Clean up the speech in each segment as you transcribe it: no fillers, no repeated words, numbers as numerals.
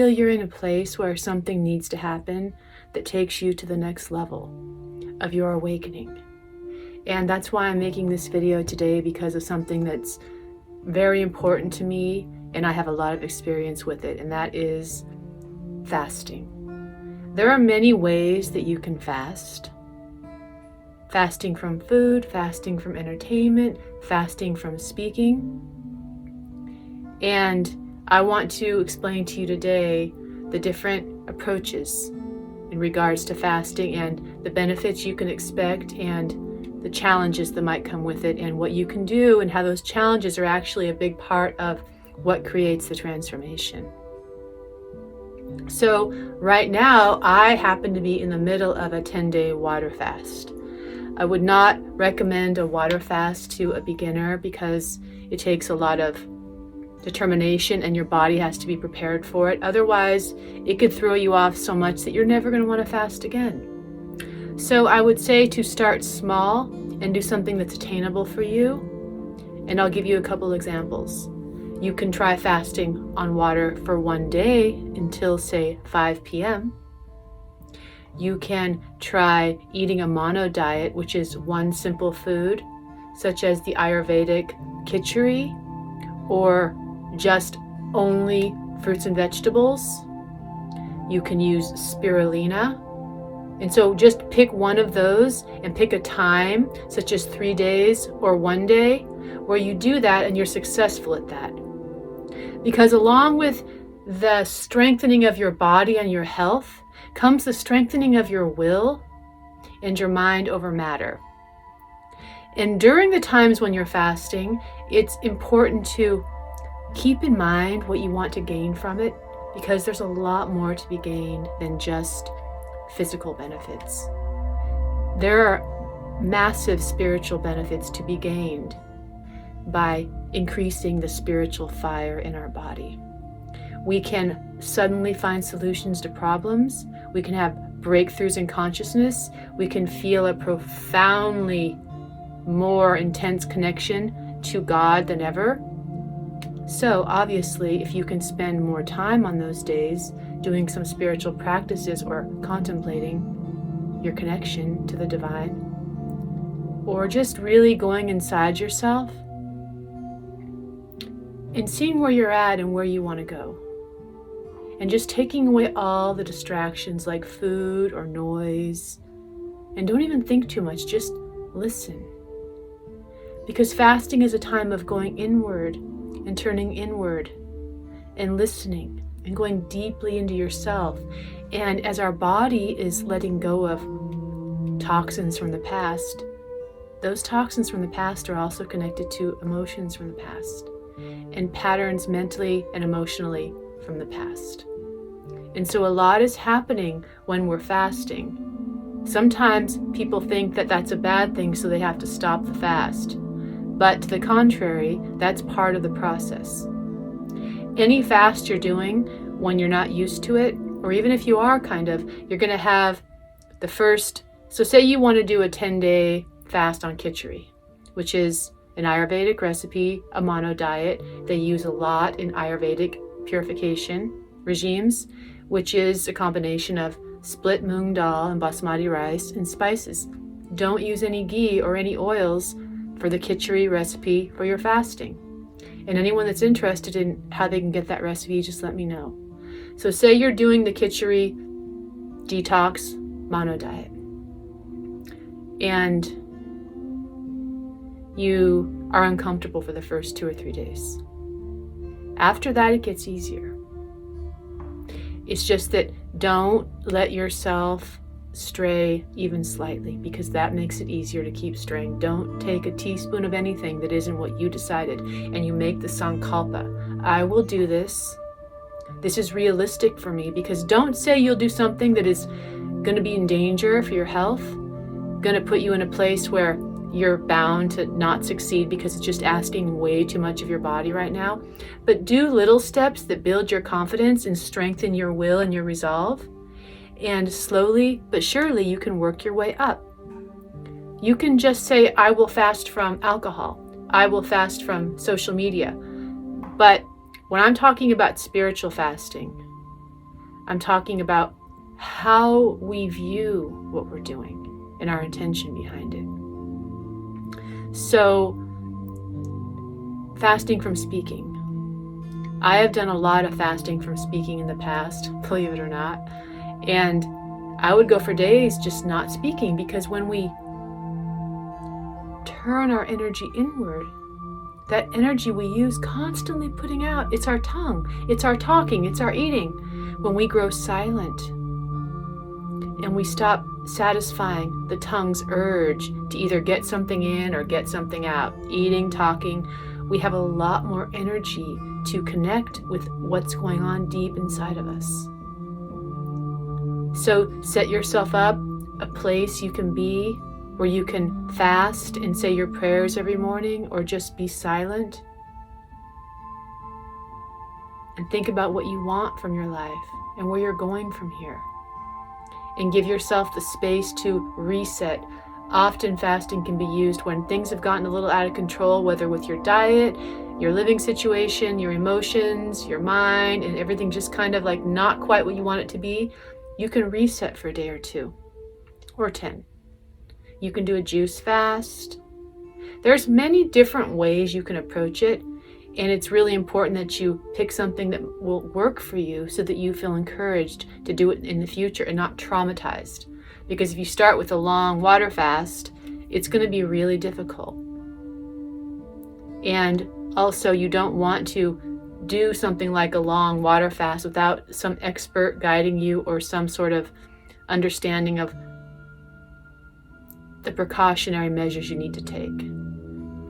feel you're in a place where something needs to happen that takes you to the next level of your awakening. And that's why I'm making this video today, because of something that's very important to me, and I have a lot of experience with it, and that is fasting. There are many ways that you can fast. Fasting from food, fasting from entertainment, fasting from speaking. And I want to explain to you today the different approaches in regards to fasting and the benefits you can expect and the challenges that might come with it and what you can do, and how those challenges are actually a big part of what creates the transformation. So right now, I happen to be in the middle of a 10-day water fast. I would not recommend a water fast to a beginner because it takes a lot of determination and your body has to be prepared for it. Otherwise, it could throw you off so much that you're never going to want to fast again. So I would say to start small and do something that's attainable for you. And I'll give you a couple examples. You can try fasting on water for one day until, say, 5 p.m. You can try eating a mono diet, which is one simple food, such as the Ayurvedic khichdi, or just only fruits and vegetables. You can use spirulina. And so just pick one of those and pick a time, such as 3 days or 1 day, where you do that and you're successful at that. Because along with the strengthening of your body and your health comes the strengthening of your will and your mind over matter. And during the times when you're fasting, it's important to keep in mind what you want to gain from it, because there's a lot more to be gained than just physical benefits. There are massive spiritual benefits to be gained by increasing the spiritual fire in our body. We can suddenly find solutions to problems. We can have breakthroughs in consciousness. We can feel a profoundly more intense connection to God than ever. So obviously, if you can spend more time on those days doing some spiritual practices or contemplating your connection to the divine, or just really going inside yourself and seeing where you're at and where you want to go, and just taking away all the distractions like food or noise, and don't even think too much, just listen. Because fasting is a time of going inward and turning inward and listening and going deeply into yourself. And as our body is letting go of toxins from the past, those toxins from the past are also connected to emotions from the past and patterns mentally and emotionally from the past. And so a lot is happening when we're fasting. Sometimes people think that that's a bad thing, so they have to stop the fast. But to the contrary, that's part of the process. Any fast you're doing, when you're not used to it, or even if you are you're going to have the first, so say you want to do a 10-day fast on khichdi, which is an Ayurvedic recipe, a mono diet. They use a lot in Ayurvedic purification regimes, which is a combination of split moong dal and basmati rice and spices. Don't use any ghee or any oils for the khichdi recipe for your fasting. And anyone that's interested in how they can get that recipe, just let me know. So say you're doing the khichdi detox mono diet, and you are uncomfortable for the first 2 or 3 days. After that, it gets easier. It's just that don't let yourself stray even slightly, because that makes it easier to keep straying. Don't take a teaspoon of anything that isn't what you decided, and you make the sankalpa. I will do this. This is realistic for me, because don't say you'll do something that is going to be in danger for your health, going to put you in a place where you're bound to not succeed because it's just asking way too much of your body right now. But do little steps that build your confidence and strengthen your will and your resolve. And slowly but surely you can work your way up. You can just say, I will fast from alcohol. I will fast from social media. But when I'm talking about spiritual fasting, I'm talking about how we view what we're doing and our intention behind it. So, fasting from speaking. I have done a lot of fasting from speaking in the past, believe it or not. And I would go for days just not speaking, because when we turn our energy inward, that energy we use constantly putting out, it's our tongue, it's our talking, it's our eating. When we grow silent and we stop satisfying the tongue's urge to either get something in or get something out, eating, talking, we have a lot more energy to connect with what's going on deep inside of us. So set yourself up a place you can be where you can fast and say your prayers every morning, or just be silent and think about what you want from your life and where you're going from here. And give yourself the space to reset. Often fasting can be used when things have gotten a little out of control, whether with your diet, your living situation, your emotions, your mind, and everything just kind of like not quite what you want it to be. You can reset for a day or 2 or 10. You can do a juice fast. There's many different ways you can approach it, and it's really important that you pick something that will work for you so that you feel encouraged to do it in the future and not traumatized. Because if you start with a long water fast, it's going to be really difficult. And also, you don't want to do something like a long water fast without some expert guiding you or some sort of understanding of the precautionary measures you need to take.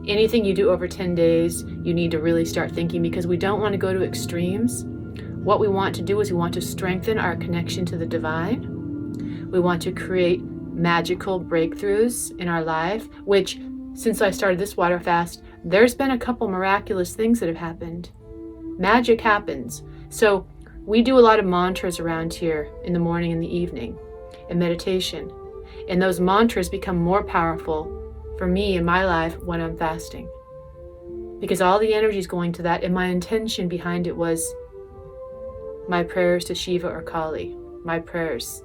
Anything you do over 10 days, you need to really start thinking, because we don't want to go to extremes. What we want to do is we want to strengthen our connection to the divine. We want to create magical breakthroughs in our life, which, since I started this water fast, there's been a couple miraculous things that have happened. Magic happens. So we do a lot of mantras around here in the morning and the evening, and meditation. And those mantras become more powerful for me in my life when I'm fasting, because all the energy is going to that, and my intention behind it was my prayers to Shiva or Kali. My prayers,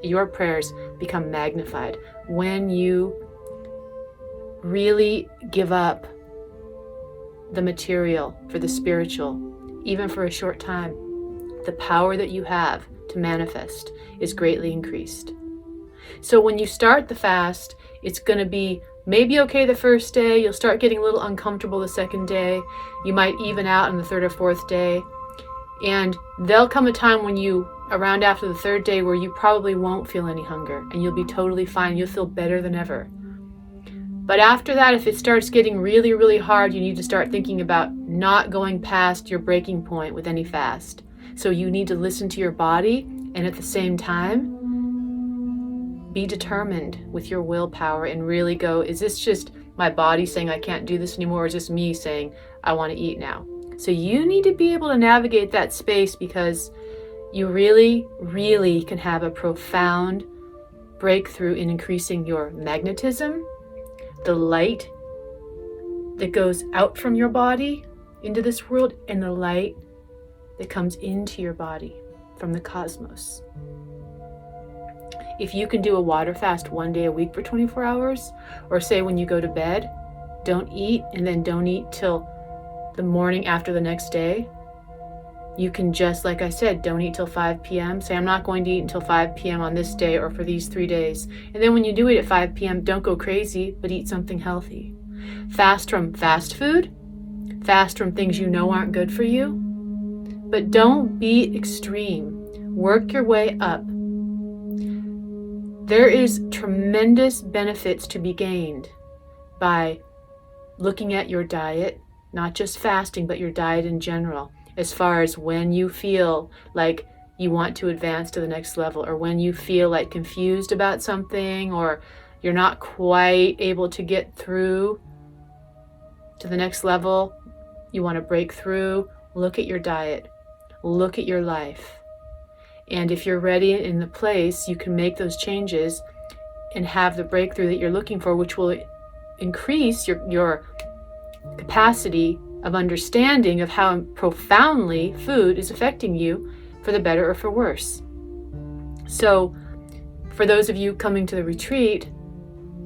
your prayers become magnified when you really give up the material for the spiritual, even for a short time. The power that you have to manifest is greatly increased. So when you start the fast, it's going to be maybe okay the first day. You'll start getting a little uncomfortable the second day. You might even out on the third or fourth day. And there'll come a time when you, around after the third day, where you probably won't feel any hunger and you'll be totally fine. You'll feel better than ever. But after that, if it starts getting really, really hard, you need to start thinking about not going past your breaking point with any fast. So you need to listen to your body, and at the same time, be determined with your willpower and really go, is this just my body saying I can't do this anymore, or is this me saying I want to eat now? So you need to be able to navigate that space, because you really, really can have a profound breakthrough in increasing your magnetism, the light that goes out from your body into this world, and the light that comes into your body from the cosmos. If you can do a water fast 1 day a week for 24 hours, or say when you go to bed, don't eat, and then don't eat till the morning after the next day. You can just, like I said, don't eat till 5 p.m. Say, I'm not going to eat until 5 p.m. on this day or for these 3 days. And then when you do eat at 5 p.m., don't go crazy, but eat something healthy. Fast from fast food. Fast from things you know aren't good for you. But don't be extreme. Work your way up. There is tremendous benefits to be gained by looking at your diet, not just fasting, but your diet in general, as far as when you feel like you want to advance to the next level, or when you feel like confused about something, or you're not quite able to get through to the next level, you want to break through, look at your diet, look at your life. And if you're ready in the place, you can make those changes and have the breakthrough that you're looking for, which will increase your capacity of understanding of how profoundly food is affecting you for the better or for worse. So for those of you coming to the retreat,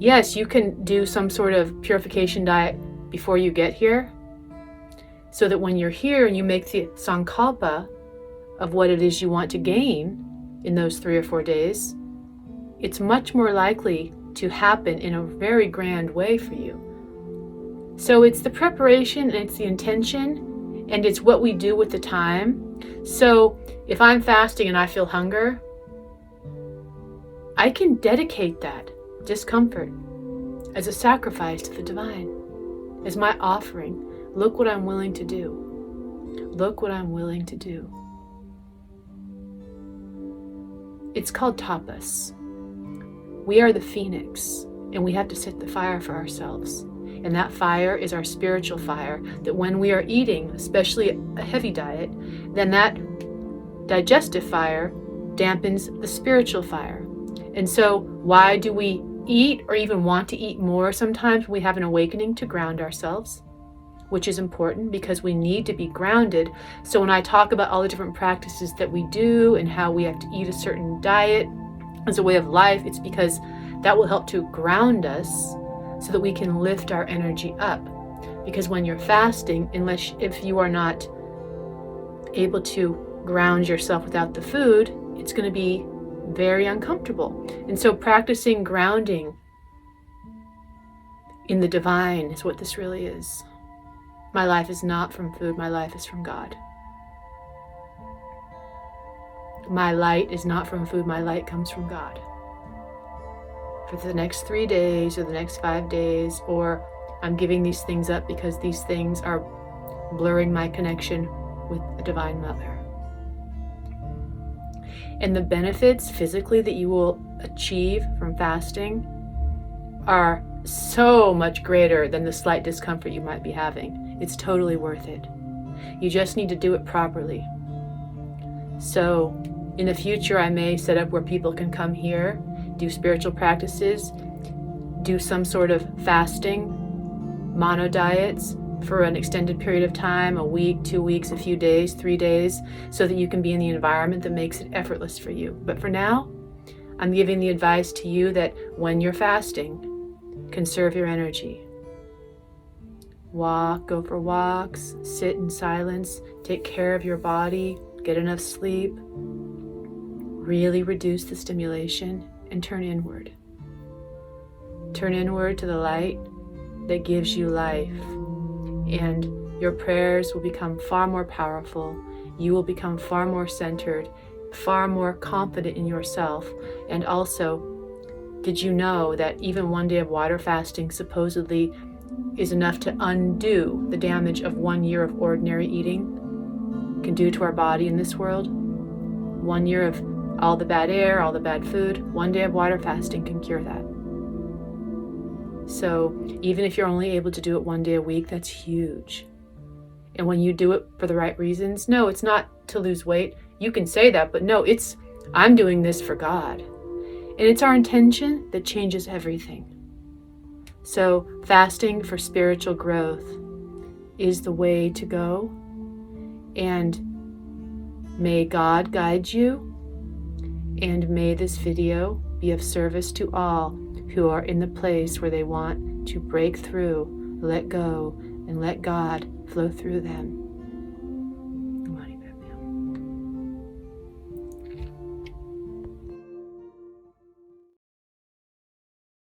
yes, you can do some sort of purification diet before you get here, so that when you're here and you make the sankalpa of what it is you want to gain in those 3 or 4 days, it's much more likely to happen in a very grand way for you. So it's the preparation, and it's the intention, and it's what we do with the time. So if I'm fasting and I feel hunger, I can dedicate that discomfort as a sacrifice to the divine, as my offering. Look what I'm willing to do. Look what I'm willing to do. It's called tapas. We are the phoenix, and we have to set the fire for ourselves. And that fire is our spiritual fire, that when we are eating, especially a heavy diet, then that digestive fire dampens the spiritual fire. And so why do we eat or even want to eat more? Sometimes we have an awakening to ground ourselves, which is important because we need to be grounded. So when I talk about all the different practices that we do and how we have to eat a certain diet as a way of life, it's because that will help to ground us so that we can lift our energy up. Because when you're fasting, if you are not able to ground yourself without the food, it's going to be very uncomfortable. And so practicing grounding in the divine is what this really is. My life is not from food, my life is from God. My light is not from food, my light comes from God. For the next 3 days or the next 5 days, or I'm giving these things up because these things are blurring my connection with the Divine Mother. And the benefits physically that you will achieve from fasting are so much greater than the slight discomfort you might be having. It's totally worth it. You just need to do it properly. So in the future, I may set up where people can come here, do spiritual practices, do some sort of fasting, mono diets for an extended period of time, a week, 2 weeks, a few days, 3 days, so that you can be in the environment that makes it effortless for you. But for now, I'm giving the advice to you that when you're fasting, conserve your energy. Walk, go for walks, sit in silence, take care of your body, get enough sleep, really reduce the stimulation, and turn inward. Turn inward to the light that gives you life, and your prayers will become far more powerful. You will become far more centered, far more confident in yourself. And also, did you know that even 1 day of water fasting supposedly is enough to undo the damage of 1 year of ordinary eating can do to our body in this world? 1 year of all the bad air, all the bad food, 1 day of water fasting can cure that. So even if you're only able to do it 1 day a week, that's huge. And when you do it for the right reasons, no, it's not to lose weight. You can say that, but no, it's I'm doing this for God. And it's our intention that changes everything. So fasting for spiritual growth is the way to go. And may God guide you. And may this video be of service to all who are in the place where they want to break through, let go, and let God flow through them.